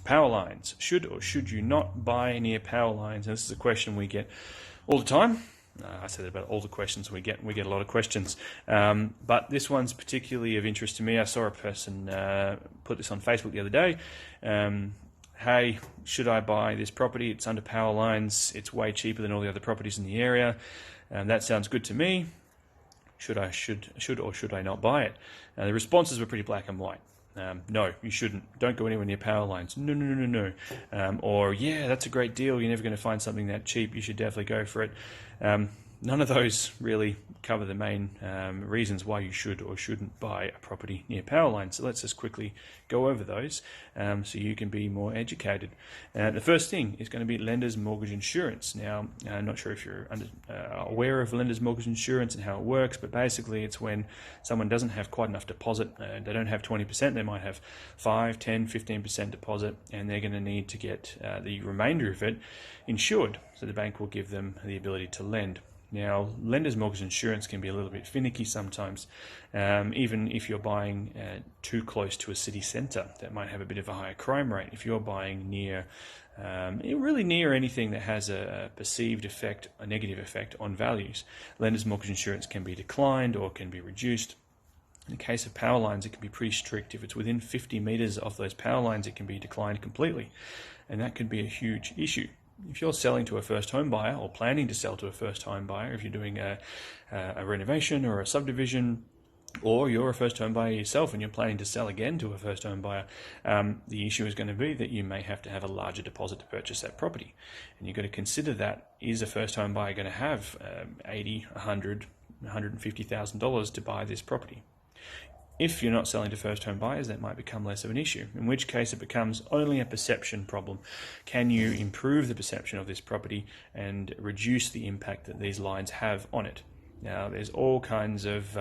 Power lines. Should or should you not buy near power lines? And this is a question we get all the time. I said about all the questions we get. We get a lot of questions, but this one's particularly of interest to me. I saw a person put this on Facebook the other day. Hey, should I buy this property? It's under power lines. It's way cheaper than all the other properties in the area. That sounds good to me. Should or should I not buy it? The responses were pretty black and white. No, you shouldn't. Don't go anywhere near power lines. No. Or, yeah, that's a great deal. You're never going to find something that cheap. You should definitely go for it. None of those really cover the main reasons why you should or shouldn't buy a property near power lines. So let's just quickly go over those so you can be more educated. The first thing is going to be lender's mortgage insurance. Now, I'm not sure if you're aware of lender's mortgage insurance and how it works, but basically it's when someone doesn't have quite enough deposit. They don't have 20%, they might have 5, 10, 15% deposit, and they're going to need to get the remainder of it insured. So the bank will give them the ability to lend. Now, lender's mortgage insurance can be a little bit finicky sometimes, even if you're buying too close to a city centre that might have a bit of a higher crime rate. If you're buying near, really near anything that has a perceived effect, a negative effect on values, lender's mortgage insurance can be declined or can be reduced. In the case of power lines, it can be pretty strict. If it's within 50 metres of those power lines, it can be declined completely, and that could be a huge issue. If you're selling to a first home buyer or planning to sell to a first home buyer, if you're doing a renovation or a subdivision, or you're a first home buyer yourself and you're planning to sell again to a first home buyer, the issue is going to be that you may have to have a larger deposit to purchase that property. And you've got to consider that, is a first home buyer going to have $80,000, $100,000, $150,000 to buy this property? If you're not selling to first home buyers, that might become less of an issue, in which case it becomes only a perception problem. Can you improve the perception of this property and reduce the impact that these lines have on it? Now, there's all kinds of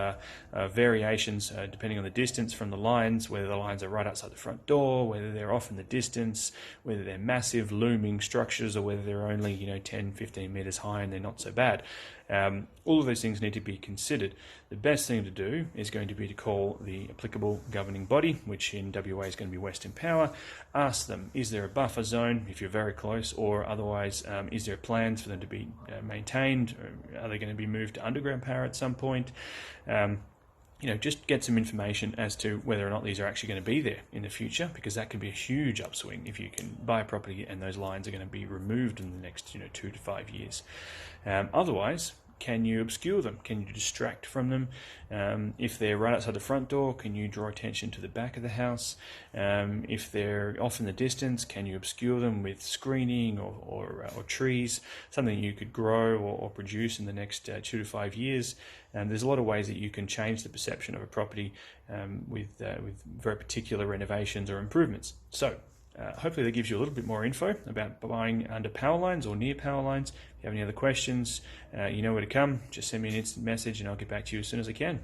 variations depending on the distance from the lines, whether the lines are right outside the front door, whether they're off in the distance, whether they're massive looming structures, or whether they're only 10, 15 metres high and they're not so bad. All of those things need to be considered. The best thing to do is going to be to call the applicable governing body, which in WA is going to be Western Power. Ask them, is there a buffer zone if you're very close, or otherwise, is there plans for them to be maintained? Are they going to be moved to underground power at some point? Just get some information as to whether or not these are actually going to be there in the future, because that can be a huge upswing if you can buy a property and those lines are going to be removed in the next 2 to 5 years. Otherwise, can you obscure them? Can you distract from them? If they're right outside the front door, can you draw attention to the back of the house? If they're off in the distance, can you obscure them with screening or trees, something you could grow or produce in the next 2 to 5 years? There's a lot of ways that you can change the perception of a property with very particular renovations or improvements. So hopefully that gives you a little bit more info about buying under power lines or near power lines. If you have any other questions, you know where to come. Just send me an instant message and I'll get back to you as soon as I can.